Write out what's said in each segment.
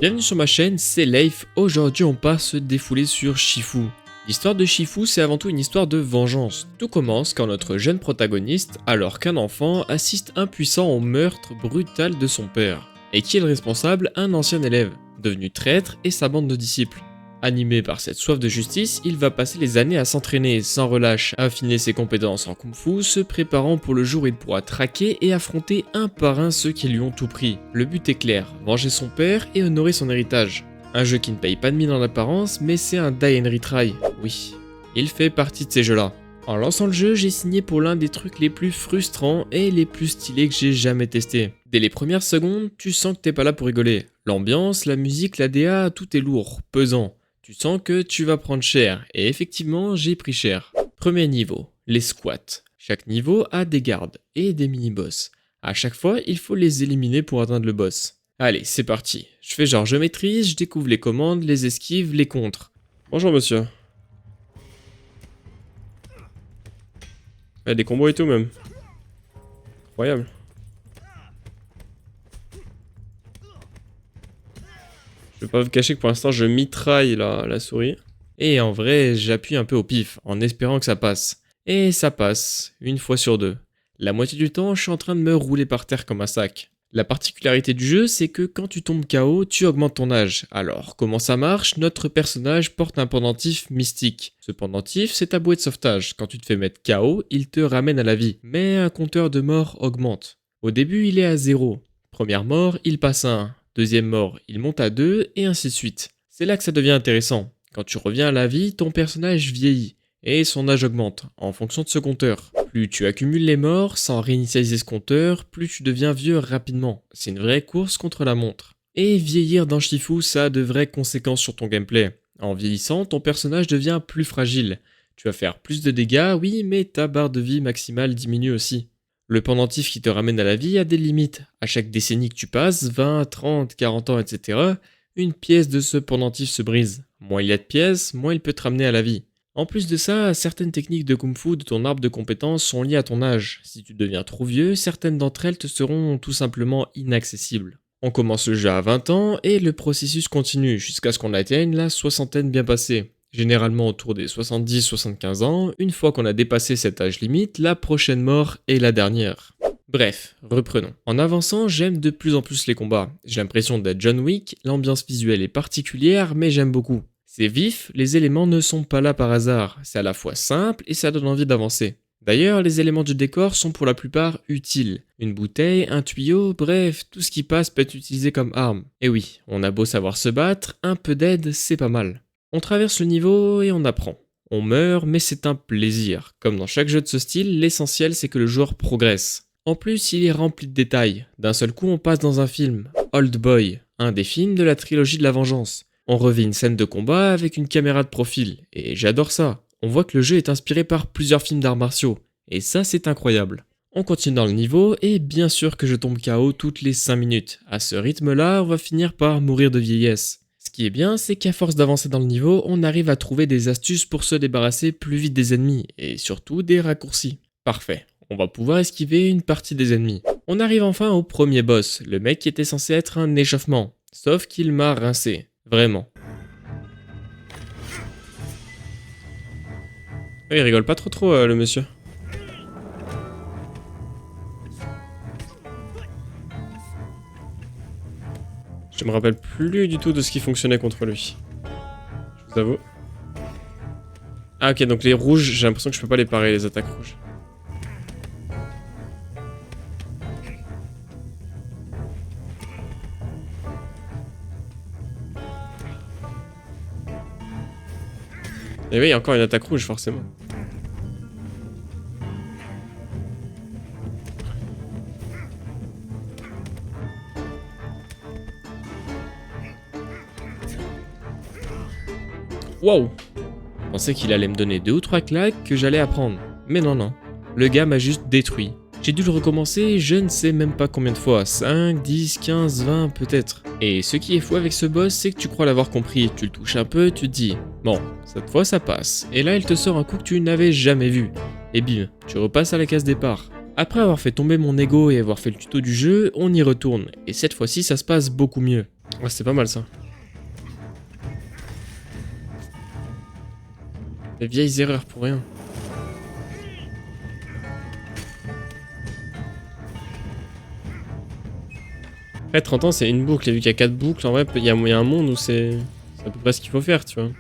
Bienvenue sur ma chaîne, c'est Leif. Aujourd'hui on part se défouler sur Shifu. L'histoire de Shifu, c'est avant tout une histoire de vengeance. Tout commence quand notre jeune protagoniste, alors qu'un enfant, assiste impuissant au meurtre brutal de son père. Et qui est le responsable? Un ancien élève, devenu traître, et sa bande de disciples. Animé par cette soif de justice, il va passer les années à s'entraîner sans relâche, affiner ses compétences en kung-fu, se préparant pour le jour où il pourra traquer et affronter un par un ceux qui lui ont tout pris. Le but est clair, venger son père et honorer son héritage. Un jeu qui ne paye pas de mine en apparence, mais c'est un die and retry, oui. Il fait partie de ces jeux-là. En lançant le jeu, j'ai signé pour l'un des trucs les plus frustrants et les plus stylés que j'ai jamais testé. Dès les premières secondes, tu sens que t'es pas là pour rigoler. L'ambiance, la musique, la DA, tout est lourd, pesant. Tu sens que tu vas prendre cher, et effectivement, j'ai pris cher. Premier niveau, les squats. Chaque niveau a des gardes et des mini-boss. À chaque fois, il faut les éliminer pour atteindre le boss. Allez, c'est parti. Je fais genre je maîtrise, je découvre les commandes, les esquives, les contres. Bonjour monsieur. Des combos et tout même. Incroyable. Je vais pas vous cacher que pour l'instant je mitraille la souris. Et en vrai, j'appuie un peu au pif, en espérant que ça passe. Et ça passe, une fois sur deux. La moitié du temps, je suis en train de me rouler par terre comme un sac. La particularité du jeu, c'est que quand tu tombes KO, tu augmentes ton âge. Alors, comment ça marche? Notre personnage porte un pendentif mystique. Ce pendentif, c'est ta bouée de sauvetage. Quand tu te fais mettre KO, il te ramène à la vie. Mais un compteur de mort augmente. Au début, il est à 0. Première mort, il passe à 1. Deuxième mort, il monte à 2, et ainsi de suite. C'est là que ça devient intéressant. Quand tu reviens à la vie, ton personnage vieillit, et son âge augmente, en fonction de ce compteur. Plus tu accumules les morts, sans réinitialiser ce compteur, plus tu deviens vieux rapidement. C'est une vraie course contre la montre. Et vieillir dans Shifu, ça a de vraies conséquences sur ton gameplay. En vieillissant, ton personnage devient plus fragile. Tu vas faire plus de dégâts, oui, mais ta barre de vie maximale diminue aussi. Le pendentif qui te ramène à la vie a des limites. À chaque décennie que tu passes, 20, 30, 40 ans, etc., une pièce de ce pendentif se brise. Moins il y a de pièces, moins il peut te ramener à la vie. En plus de ça, certaines techniques de kung-fu de ton arbre de compétences sont liées à ton âge. Si tu deviens trop vieux, certaines d'entre elles te seront tout simplement inaccessibles. On commence le jeu à 20 ans et le processus continue jusqu'à ce qu'on atteigne la soixantaine bien passée. Généralement autour des 70-75 ans, une fois qu'on a dépassé cet âge limite, la prochaine mort est la dernière. Bref, reprenons. En avançant, j'aime de plus en plus les combats. J'ai l'impression d'être John Wick, l'ambiance visuelle est particulière, mais j'aime beaucoup. C'est vif, les éléments ne sont pas là par hasard, c'est à la fois simple et ça donne envie d'avancer. D'ailleurs, les éléments du décor sont pour la plupart utiles. Une bouteille, un tuyau, bref, tout ce qui passe peut être utilisé comme arme. Et oui, on a beau savoir se battre, un peu d'aide, c'est pas mal. On traverse le niveau et on apprend. On meurt, mais c'est un plaisir. Comme dans chaque jeu de ce style, l'essentiel c'est que le joueur progresse. En plus, il est rempli de détails. D'un seul coup, on passe dans un film, Old Boy, un des films de la trilogie de la vengeance. On revit une scène de combat avec une caméra de profil, et j'adore ça. On voit que le jeu est inspiré par plusieurs films d'arts martiaux, et ça c'est incroyable. On continue dans le niveau, et bien sûr que je tombe KO toutes les 5 minutes. À ce rythme-là, on va finir par mourir de vieillesse. Ce qui est bien, c'est qu'à force d'avancer dans le niveau, on arrive à trouver des astuces pour se débarrasser plus vite des ennemis, et surtout des raccourcis. Parfait, on va pouvoir esquiver une partie des ennemis. On arrive enfin au premier boss, le mec qui était censé être un échauffement, sauf qu'il m'a rincé. Vraiment. Il rigole pas trop le monsieur. Je me rappelle plus du tout de ce qui fonctionnait contre lui. Je vous avoue. Ah ok, donc les rouges, j'ai l'impression que je peux pas les parer, les attaques rouges. Et oui, il y a encore une attaque rouge, forcément. Wow! Je pensais qu'il allait me donner 2 ou 3 claques que j'allais apprendre. Mais non, non. Le gars m'a juste détruit. J'ai dû le recommencer je ne sais même pas combien de fois. 5, 10, 15, 20 peut-être. Et ce qui est fou avec ce boss, c'est que tu crois l'avoir compris. Tu le touches un peu, tu te dis bon, cette fois ça passe. Et là il te sort un coup que tu n'avais jamais vu. Et bim, tu repasses à la case départ. Après avoir fait tomber mon ego et avoir fait le tuto du jeu, on y retourne. Et cette fois-ci ça se passe beaucoup mieux. Ouais, c'est pas mal ça. Les vieilles erreurs pour rien. Après, 30 ans, c'est une boucle. Et vu qu'il y a 4 boucles, en vrai, il y a un monde où c'est à peu près ce qu'il faut faire, tu vois.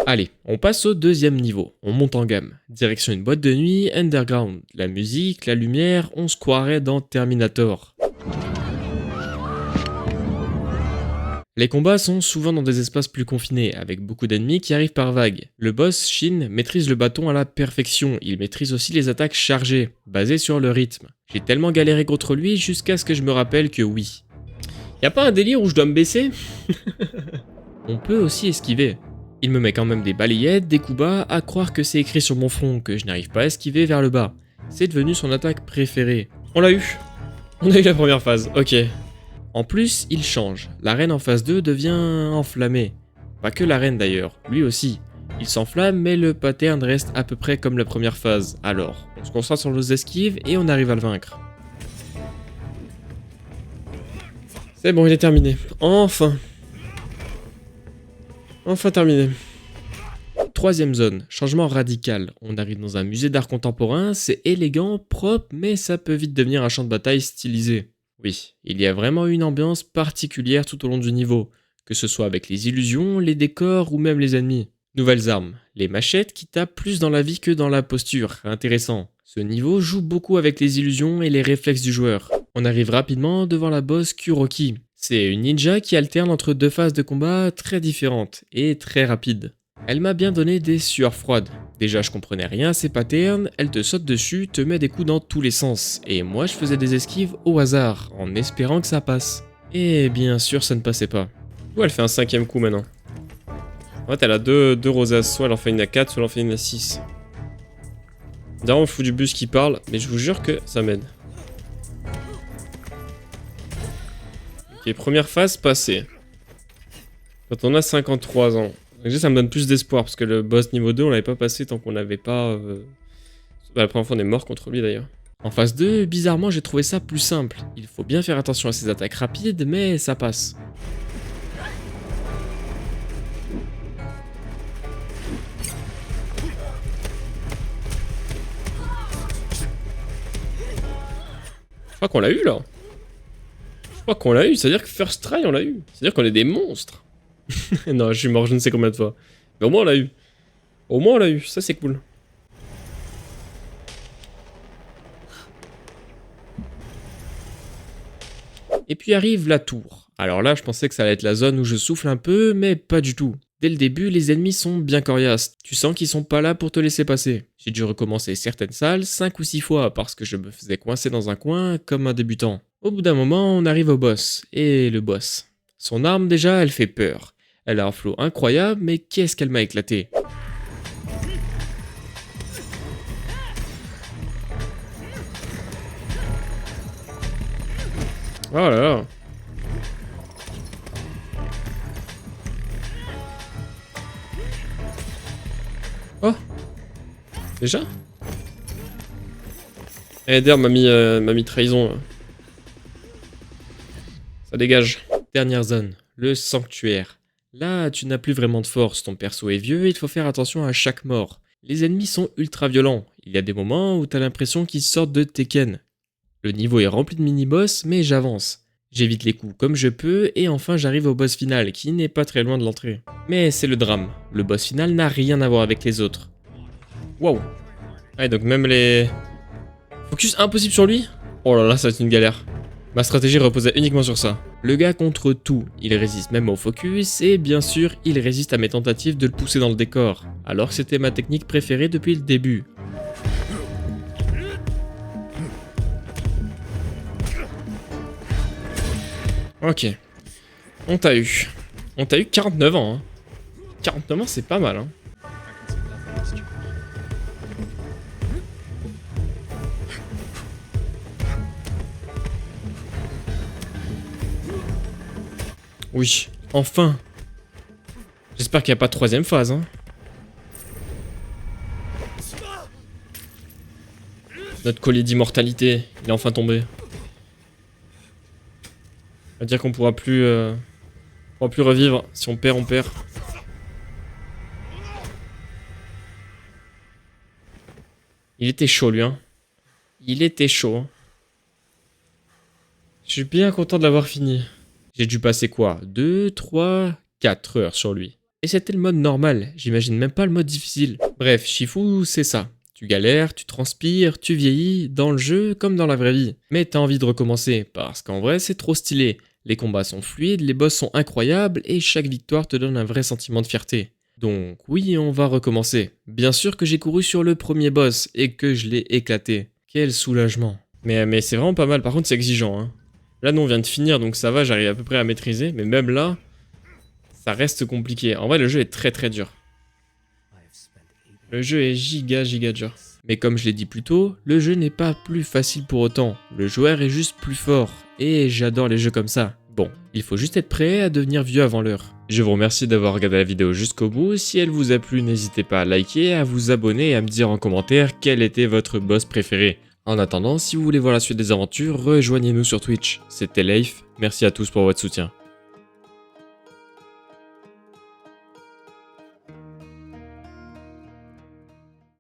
Allez, on passe au deuxième niveau. On monte en gamme. Direction une boîte de nuit, underground. La musique, la lumière, on se croirait dans Terminator. Les combats sont souvent dans des espaces plus confinés, avec beaucoup d'ennemis qui arrivent par vagues. Le boss, Shin, maîtrise le bâton à la perfection. Il maîtrise aussi les attaques chargées, basées sur le rythme. J'ai tellement galéré contre lui jusqu'à ce que je me rappelle que oui. Y a pas un délire où je dois me baisser? On peut aussi esquiver. Il me met quand même des balayettes, des coups bas, à croire que c'est écrit sur mon front, que je n'arrive pas à esquiver vers le bas. C'est devenu son attaque préférée. On l'a eu. On a eu la première phase, ok. En plus, il change. La reine en phase 2 devient enflammée. Pas que la reine d'ailleurs, lui aussi. Il s'enflamme, mais le pattern reste à peu près comme la première phase. Alors, on se concentre sur nos esquives et on arrive à le vaincre. C'est bon, il est terminé. Enfin. Enfin terminé. Troisième zone, changement radical. On arrive dans un musée d'art contemporain, c'est élégant, propre, mais ça peut vite devenir un champ de bataille stylisé. Oui, il y a vraiment une ambiance particulière tout au long du niveau, que ce soit avec les illusions, les décors ou même les ennemis. Nouvelles armes, les machettes qui tapent plus dans la vie que dans la posture, intéressant. Ce niveau joue beaucoup avec les illusions et les réflexes du joueur. On arrive rapidement devant la boss Kuroki. C'est une ninja qui alterne entre deux phases de combat très différentes et très rapides. Elle m'a bien donné des sueurs froides. Déjà je comprenais rien à ses patterns, elle te saute dessus, te met des coups dans tous les sens, et moi je faisais des esquives au hasard, en espérant que ça passe. Et bien sûr ça ne passait pas. Ou elle fait un 5ème coup maintenant. En fait elle a deux rosaces, soit elle en fait une à 4, soit elle en fait une à 6. D'ailleurs on fout du bus qui parle, mais je vous jure que ça m'aide. Ok, première phase passée. Quand on a 53 ans. Déjà ça me donne plus d'espoir parce que le boss niveau 2 on l'avait pas passé tant qu'on n'avait pas... la première fois on est mort contre lui d'ailleurs. En phase 2, bizarrement j'ai trouvé ça plus simple. Il faut bien faire attention à ses attaques rapides mais ça passe. Je crois qu'on l'a eu là. Je crois qu'on l'a eu, c'est-à-dire que first try on l'a eu. C'est-à-dire qu'on est des monstres. Non, je suis mort je ne sais combien de fois. Mais au moins on l'a eu. Au moins on l'a eu, ça c'est cool. Et puis arrive la tour. Alors là je pensais que ça allait être la zone où je souffle un peu, mais pas du tout. Dès le début, les ennemis sont bien coriaces. Tu sens qu'ils sont pas là pour te laisser passer. J'ai dû recommencer certaines salles 5 ou 6 fois parce que je me faisais coincer dans un coin comme un débutant. Au bout d'un moment, on arrive au boss. Et le boss. Son arme déjà, elle fait peur. Elle a un flow incroyable, mais qu'est-ce qu'elle m'a éclaté. Oh là là. Oh. Déjà? Eder m'a mis trahison. Ça dégage. Dernière zone, le sanctuaire. Là, tu n'as plus vraiment de force, ton perso est vieux et il faut faire attention à chaque mort. Les ennemis sont ultra violents. Il y a des moments où t'as l'impression qu'ils sortent de Tekken. Le niveau est rempli de mini-boss, mais j'avance. J'évite les coups comme je peux, et enfin j'arrive au boss final, qui n'est pas très loin de l'entrée. Mais c'est le drame, le boss final n'a rien à voir avec les autres. Waouh. Ouais, donc même les... Focus impossible sur lui? Oh là là, ça va être une galère. Ma stratégie reposait uniquement sur ça. Le gars contre tout, il résiste même au focus, et bien sûr, il résiste à mes tentatives de le pousser dans le décor, alors que c'était ma technique préférée depuis le début. Ok. On t'a eu. On t'a eu 49 ans. Hein. 49 ans, c'est pas mal. Hein. Oui, enfin. J'espère qu'il n'y a pas de troisième phase. Hein. Notre collier d'immortalité, il est enfin tombé. Ça veut dire qu'on pourra plus revivre. Si on perd, on perd. Il était chaud, lui, hein. Il était chaud, hein. Je suis bien content de l'avoir fini. J'ai dû passer quoi? 2, 3, 4 heures sur lui. Et c'était le mode normal, j'imagine même pas le mode difficile. Bref, Shifu, c'est ça. Tu galères, tu transpires, tu vieillis, dans le jeu comme dans la vraie vie. Mais t'as envie de recommencer, parce qu'en vrai c'est trop stylé. Les combats sont fluides, les boss sont incroyables, et chaque victoire te donne un vrai sentiment de fierté. Donc oui, on va recommencer. Bien sûr que j'ai couru sur le premier boss, et que je l'ai éclaté. Quel soulagement. Mais c'est vraiment pas mal, par contre c'est exigeant, hein. Là, nous, on vient de finir, donc ça va, j'arrive à peu près à maîtriser. Mais même là, ça reste compliqué. En vrai, le jeu est très très dur. Le jeu est giga dur. Mais comme je l'ai dit plus tôt, le jeu n'est pas plus facile pour autant. Le joueur est juste plus fort. Et j'adore les jeux comme ça. Bon, il faut juste être prêt à devenir vieux avant l'heure. Je vous remercie d'avoir regardé la vidéo jusqu'au bout. Si elle vous a plu, n'hésitez pas à liker, à vous abonner et à me dire en commentaire quel était votre boss préféré. En attendant, si vous voulez voir la suite des aventures, rejoignez-nous sur Twitch. C'était Leif, merci à tous pour votre soutien.